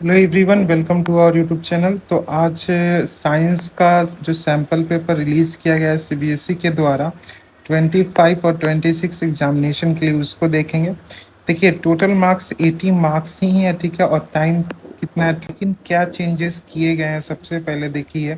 Hello everyone, welcome to our YouTube channel. तो आज science का जो सैम्पल पेपर रिलीज़ किया गया है सीबीएसई के द्वारा 25 और 26 एग्जामिनेशन के लिए, उसको देखेंगे। देखिए, टोटल मार्क्स 80 मार्क्स ही है, ठीक है। और टाइम कितना है, लेकिन क्या चेंजेस किए गए हैं सबसे पहले देखिए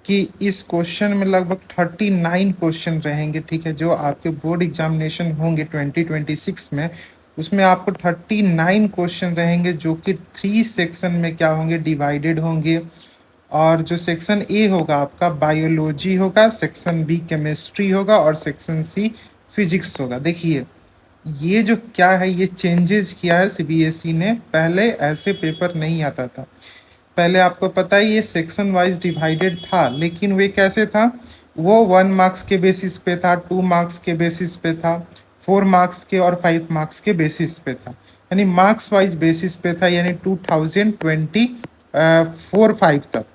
कि इस क्वेश्चन में लगभग 39 क्वेश्चन रहेंगे, ठीक है। जो आपके बोर्ड एग्जामिनेशन होंगे 2026 में, उसमें आपको 39 क्वेश्चन रहेंगे, जो कि 3 सेक्शन में क्या होंगे, डिवाइडेड होंगे। और जो सेक्शन ए होगा आपका बायोलॉजी होगा, सेक्शन बी केमिस्ट्री होगा और सेक्शन सी फिजिक्स होगा। देखिए, ये जो क्या है, ये चेंजेस किया है सीबीएसई ने। पहले ऐसे पेपर नहीं आता था। पहले आपको पता है ये सेक्शन वाइज डिवाइडेड था, लेकिन वे कैसे था, वो 1 मार्क्स के बेसिस पे था, 2 मार्क्स के बेसिस पे था, 4 मार्क्स के और 5 मार्क्स के बेसिस पे था। यानी मार्क्स वाइज बेसिस पे था, यानी 2024-5 तक,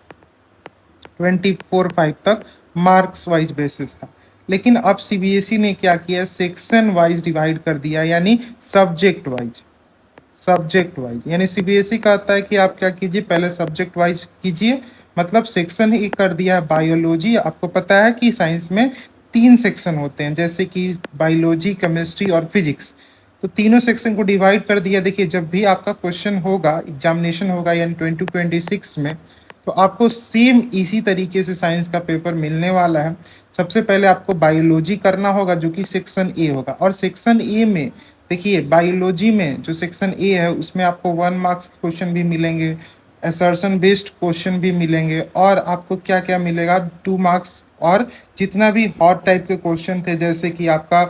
24-5 तक मार्क्स वाइज बेसिस था। लेकिन अब सीबीएसई ने क्या किया, सेक्शन वाइज डिवाइड कर दिया, यानी सब्जेक्ट वाइज। सब्जेक्ट वाइज यानी सीबीएसई कहता है कि आप क्या कीजिए, पहले सब्जेक्ट वाइज कीजिए। मतलब सेक्शन ही कर दिया है बायोलॉजी। आपको पता है कि साइंस में 3 सेक्शन होते हैं, जैसे कि बायोलॉजी, केमिस्ट्री और फिजिक्स। तो तीनों सेक्शन को डिवाइड कर दिया। देखिए, जब भी आपका क्वेश्चन होगा, एग्जामिनेशन होगा यानी 2026 में, तो आपको सेम इसी तरीके से साइंस का पेपर मिलने वाला है। सबसे पहले आपको बायोलॉजी करना होगा, जो कि सेक्शन ए होगा। और सेक्शन ए में देखिए, बायोलॉजी में जो सेक्शन ए है, उसमें आपको 1 मार्क्स क्वेश्चन भी मिलेंगे, असर्शन बेस्ड क्वेश्चन भी मिलेंगे, और आपको क्या क्या मिलेगा, 2 मार्क्स। और जितना भी हॉट टाइप के क्वेश्चन थे, जैसे कि आपका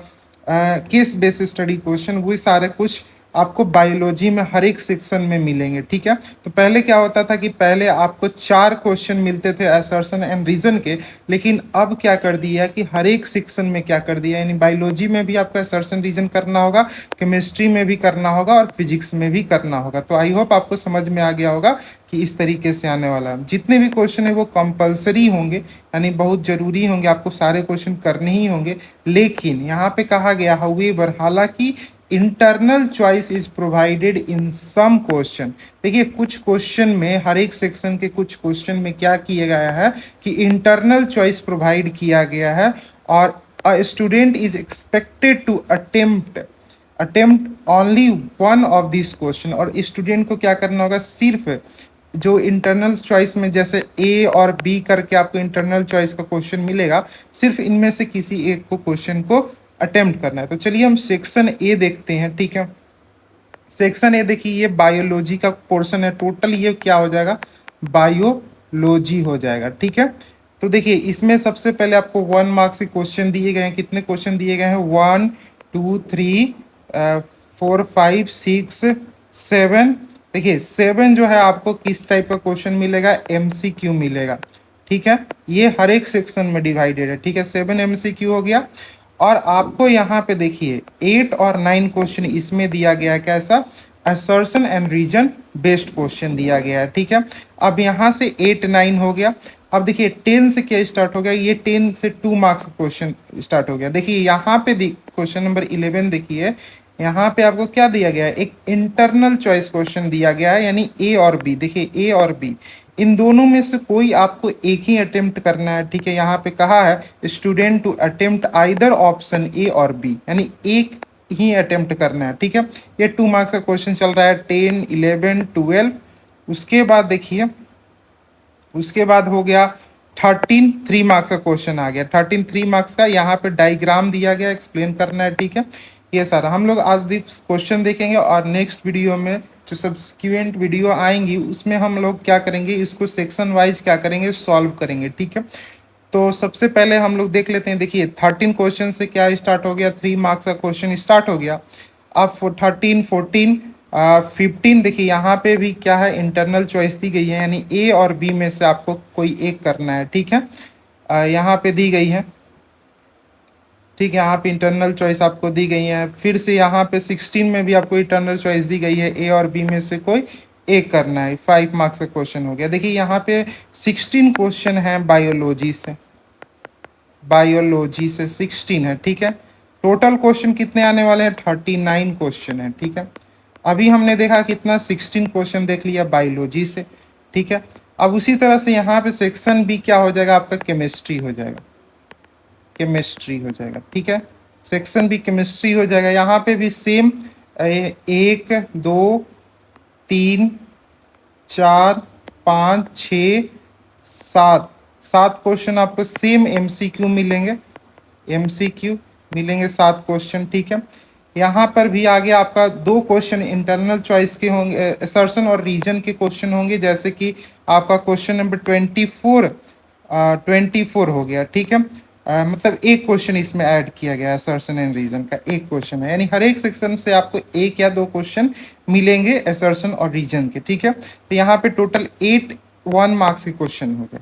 केस बेस्ड स्टडी क्वेश्चन, वो सारे कुछ आपको बायोलॉजी में हर एक सेक्शन में मिलेंगे, ठीक है। तो पहले क्या होता था कि पहले आपको 4 क्वेश्चन मिलते थे असर्शन एंड रीजन के, लेकिन अब क्या कर दिया है कि हर एक सेक्शन में क्या कर दिया है, यानी बायोलॉजी में भी आपको असर्शन रीजन करना होगा, केमिस्ट्री में भी करना होगा और फिजिक्स में भी करना होगा। तो आई होप आपको समझ में आ गया होगा कि इस तरीके से आने वाला है। जितने भी क्वेश्चन है वो कंपलसरी होंगे, यानी बहुत जरूरी होंगे, आपको सारे क्वेश्चन करने ही होंगे। लेकिन यहाँ पे कहा गया, हाउएवर, हालांकि internal choice is provided in some question. देखिए, कुछ क्वेश्चन में, हर एक सेक्शन के कुछ क्वेश्चन में क्या किया गया है कि इंटरनल चॉइस प्रोवाइड किया गया है। और a student is expected to attempt only one of this question. और स्टूडेंट को क्या करना होगा, सिर्फ जो इंटरनल चॉइस में जैसे ए और बी करके आपको इंटरनल चॉइस का क्वेश्चन मिलेगा, सिर्फ इनमें से किसी एक को क्वेश्चन को अटेम्प्ट करना है। तो चलिए हम सेक्शन ए देखते हैं, ठीक है। सेक्शन ए देखिए, ये बायोलॉजी का पोर्शन है। टोटल ये क्या हो जाएगा, बायोलॉजी हो जाएगा, ठीक है। तो देखिए, इसमें सबसे पहले आपको 1 मार्क्स के क्वेश्चन दिए गए हैं। कितने क्वेश्चन दिए गए हैं, 1 2 3 4 5 6 7। देखिए, 7 जो है आपको किस टाइप का क्वेश्चन मिलेगा, एमसीक्यू मिलेगा, ठीक है। ये हर एक सेक्शन में डिवाइडेड है, ठीक है। 7 एमसीक्यू हो गया। और आपको यहाँ पे देखिए 8 और 9 क्वेश्चन इसमें दिया गया है, कैसा, assertion and reason based question दिया गया है, ठीक है। अब यहाँ से 8 9 हो गया। अब देखिए 10 से क्या स्टार्ट हो गया, ये 10 से 2 मार्क्स क्वेश्चन स्टार्ट हो गया। देखिए यहाँ पे क्वेश्चन नंबर 11 देखिए, यहाँ पे आपको क्या दिया गया है, एक इंटरनल चॉइस क्वेश्चन दिया गया है, यानी ए और बी। देखिए, ए और बी, इन दोनों में से कोई आपको एक ही अटेम्प्ट करना है, ठीक है। यहाँ पे कहा है student to attempt either option A और बी, यानी एक ही अटेम्प्ट करना है, ठीक है। ये 2 मार्क्स का क्वेश्चन चल रहा है, 10 11 12। उसके बाद देखिए, उसके बाद हो गया 13 3 मार्क्स का क्वेश्चन आ गया। 13 3 मार्क्स का, यहाँ पे डायग्राम दिया गया, एक्सप्लेन करना है, ठीक है। ये सारा हम लोग आज क्वेश्चन देखेंगे, और नेक्स्ट वीडियो में जो सब्सिक्वेंट वीडियो आएंगी, उसमें हम लोग क्या करेंगे, इसको सेक्शन वाइज क्या करेंगे, सॉल्व करेंगे, ठीक है। तो सबसे पहले हम लोग देख लेते हैं। देखिए, 13 क्वेश्चन से क्या स्टार्ट हो गया, 3 मार्क्स का क्वेश्चन स्टार्ट हो गया। अब 13 14 15, देखिए यहाँ पे भी क्या है, इंटरनल चॉइस दी गई है, यानी ए और बी में से आपको कोई एक करना है, ठीक है। यहाँ पे दी गई है, ठीक है। यहाँ पे इंटरनल चॉइस आपको दी गई है। फिर से यहाँ पे 16 में भी आपको इंटरनल चॉइस दी गई है, ए और बी में से कोई एक करना है। 5 मार्क्स का क्वेश्चन हो गया। देखिए, यहाँ पे 16 क्वेश्चन है बायोलॉजी से, बायोलॉजी से 16 है, ठीक है। टोटल क्वेश्चन कितने आने वाले हैं, 39 क्वेश्चन है, ठीक है। अभी हमने देखा कितना 16 क्वेश्चन देख लिया बायोलॉजी से, ठीक है। अब उसी तरह से यहाँ पे सेक्शन बी क्या हो जाएगा आपका, केमिस्ट्री हो जाएगा, केमिस्ट्री हो जाएगा, ठीक है। सेक्शन बी केमिस्ट्री हो जाएगा। यहाँ पे भी सेम 1 2 3 4 5 6 7 7 क्वेश्चन आपको सेम एमसीक्यू मिलेंगे, एमसीक्यू मिलेंगे 7 क्वेश्चन, ठीक है। यहाँ पर भी आगे आपका 2 क्वेश्चन इंटरनल चॉइस के होंगे, असर्शन और रीजन के क्वेश्चन होंगे, जैसे कि आपका क्वेश्चन नंबर 24 हो गया, ठीक है। मतलब एक क्वेश्चन इसमें ऐड किया गया है, असर्शन एंड रीजन का एक क्वेश्चन है, यानी हर एक सेक्शन से आपको 1 या 2 क्वेश्चन मिलेंगे असर्शन और रीजन के, ठीक है। तो यहाँ पे टोटल 8 1 मार्क्स के क्वेश्चन हो गए,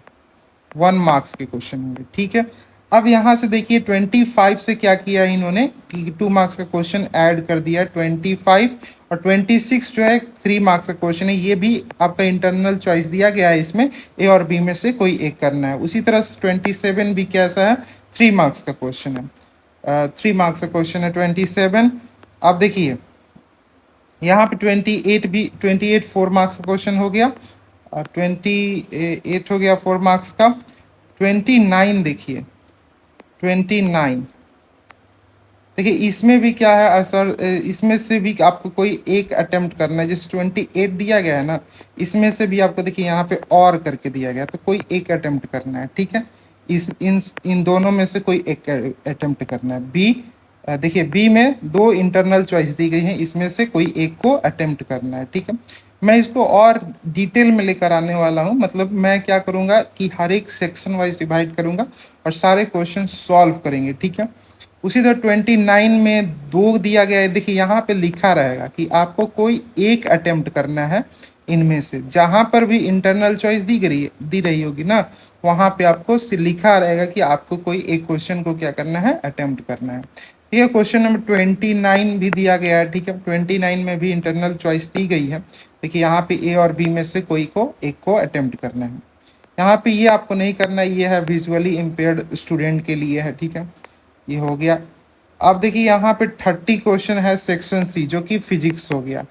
1 मार्क्स के क्वेश्चन होंगे, ठीक है। अब यहाँ से देखिए 25 से क्या किया है इन्होंने कि 2 मार्क्स का क्वेश्चन ऐड कर दिया, 25 और 26 जो है 3 मार्क्स का क्वेश्चन है, ये भी आपका इंटरनल चॉइस दिया गया है, इसमें ए और बी में से कोई एक करना है। उसी तरह 27 भी कैसा है, 3 मार्क्स का क्वेश्चन है, 3 मार्क्स का क्वेश्चन है 27। अब देखिए यहाँ पे 28 4 मार्क्स का क्वेश्चन हो गया, 28 हो गया 4 मार्क्स का। 29 देखिए 29 देखिए इसमें भी क्या है सर, इसमें से भी आपको कोई एक अटेम्प्ट करना है, जैसे 28 दिया गया है ना, इसमें से भी आपको देखिए यहाँ पे और करके दिया गया है, तो कोई एक अटेम्प्ट करना है, ठीक है। इन दोनों में से कोई एक अटेम्प्ट करना है। बी देखिए बी में 2 इंटरनल चॉइस दी गई हैं, इसमें से कोई एक को अटेम्प्ट करना है, ठीक है। मैं इसको और डिटेल में लेकर आने वाला हूँ, मतलब मैं क्या करूँगा कि हर एक सेक्शन वाइज डिवाइड करूँगा और सारे क्वेश्चन सॉल्व करेंगे, ठीक है। उसी तरह 29 में 2 दिया गया है, देखिए यहाँ पे लिखा रहेगा कि आपको कोई एक अटेम्प्ट करना है इनमें से, जहाँ पर भी इंटरनल चॉइस दी रही होगी ना, वहाँ पे आपको लिखा रहेगा कि आपको कोई एक क्वेश्चन को क्या करना है, अटेम्प्ट करना है, ठीक है। क्वेश्चन नंबर 29 भी दिया गया है, ठीक है। 29 में भी इंटरनल चॉइस दी गई है, देखिए यहाँ पे ए और बी में से कोई को एक को अटेम्प्ट करना है। यहाँ पे ये आपको नहीं करना, ये है विजुअली इम्पेयर्ड स्टूडेंट के लिए है, ठीक है, ये हो गया। अब देखिए यहाँ पे 30 क्वेश्चन है सेक्शन सी, जो कि फिजिक्स हो गया,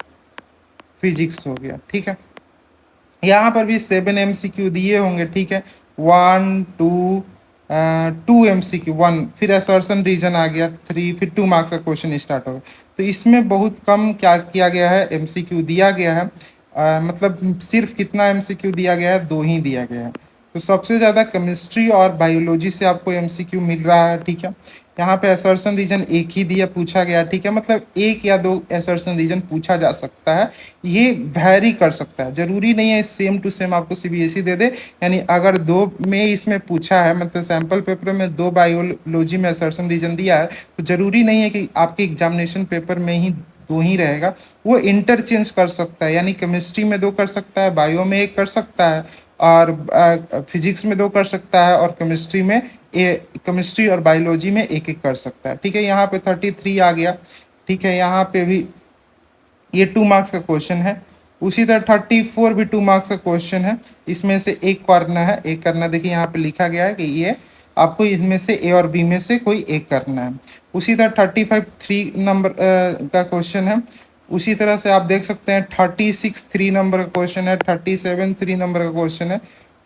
फिजिक्स हो गया, ठीक है। यहाँ पर भी 7 MCQ दिए होंगे, ठीक है। 1 2 2 MCQ 1, फिर असर्शन रीजन आ गया 3, फिर 2 मार्क्स का क्वेश्चन स्टार्ट हो गया। तो इसमें बहुत कम क्या किया गया है, MCQ दिया गया है, मतलब सिर्फ कितना MCQ दिया गया है, 2 ही दिया गया है। तो सबसे ज़्यादा केमिस्ट्री और बायोलॉजी से आपको MCQ मिल रहा है, ठीक है। यहाँ पे असर्शन रीजन एक ही दिया पूछा गया, ठीक है, मतलब 1 या 2 असर्शन रीजन पूछा जा सकता है, ये वैरी कर सकता है, जरूरी नहीं है सेम टू सेम आपको CBSE दे दे। यानी अगर 2 में इसमें पूछा है, मतलब सैम्पल पेपर में 2 बायोलॉजी में असर्शन रीजन दिया है, तो जरूरी नहीं है कि आपके एग्जामिनेशन पेपर में ही 2 ही रहेगा, वो इंटरचेंज कर सकता है, यानी केमिस्ट्री में 2 कर सकता है, बायो में 1 कर सकता है, और फिजिक्स में 2 कर सकता है, और केमिस्ट्री और बायोलॉजी में 1 1 कर सकता है, ठीक है। यहाँ पे 33 आ गया, ठीक है। यहाँ पे भी ये 2 मार्क्स का क्वेश्चन है। उसी तरह 34 भी 2 मार्क्स का क्वेश्चन है, इसमें से एक करना है, एक करना, देखिए यहाँ पे लिखा गया है कि ये आपको इसमें से ए और बी में से कोई एक करना है। उसी तरह 35 3 नंबर का क्वेश्चन है। उसी तरह से आप देख सकते हैं 36 3 नंबर का क्वेश्चन है, 37 3 नंबर का क्वेश्चन है,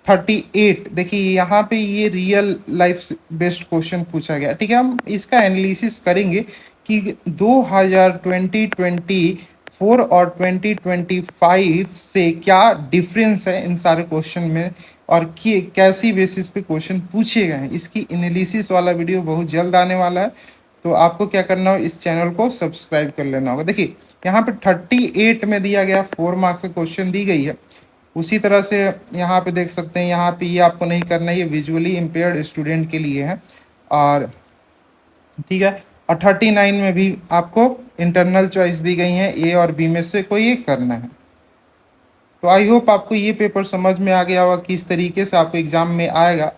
38 देखिए यहाँ पे ये रियल लाइफ बेस्ड क्वेश्चन पूछा गया, ठीक है। हम इसका एनालिसिस करेंगे कि 2024 और 2025 से क्या डिफरेंस है इन सारे क्वेश्चन में, और कि कैसी बेसिस पे क्वेश्चन पूछे गए हैं, इसकी एनालिसिस वाला वीडियो बहुत जल्द आने वाला है। तो आपको क्या करना हो, इस चैनल को सब्सक्राइब कर लेना होगा। देखिए यहाँ पे 38 में दिया गया 4 मार्क्स का क्वेश्चन दी गई है। उसी तरह से यहाँ पे देख सकते हैं, यहाँ पे ये आपको नहीं करना है, ये विजुअली इम्पेयर्ड स्टूडेंट के लिए है, और ठीक है। और 39 में भी आपको इंटरनल चॉइस दी गई है, ए और बी में से कोई एक करना है। तो आई होप आपको ये पेपर समझ में आ गया होगा किस तरीके से आपको एग्जाम में आएगा।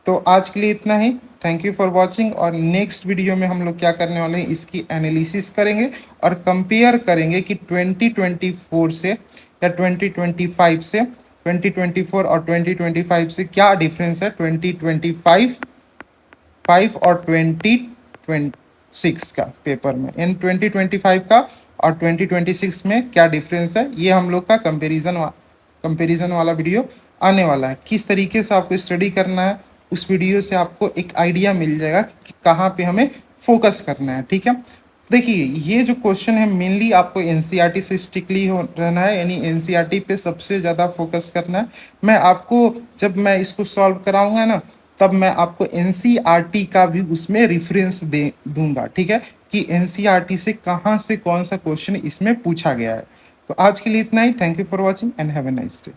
तो आज के लिए इतना ही, थैंक यू फॉर वॉचिंग, और नेक्स्ट वीडियो में हम लोग क्या करने वाले हैं, इसकी एनालिसिस करेंगे और कंपेयर करेंगे कि 2024 से या 2025 से, 2024 और 2025 से क्या डिफरेंस है, 2025 और 2026 का पेपर में, इन 2025 का और 2026 में क्या डिफरेंस है, ये हम लोग का कंपैरिजन वाला वीडियो आने वाला है। किस तरीके से आपको स्टडी करना है, उस वीडियो से आपको एक आइडिया मिल जाएगा कि कहाँ पे हमें फोकस करना है। ठीक है, देखिए ये जो क्वेश्चन है मेनली आपको एनसीईआरटी से स्ट्रिक्टली हो रहना है, यानी एनसीईआरटी पे सबसे ज़्यादा फोकस करना है। मैं आपको जब मैं इसको सॉल्व कराऊंगा ना, तब मैं आपको एनसीईआरटी का भी उसमें रेफरेंस दे दूंगा। ठीक है, कि एनसीईआरटी से कहाँ से कौन सा क्वेश्चन इसमें पूछा गया है। तो आज के लिए इतना ही। Thank you for watching and have a nice day.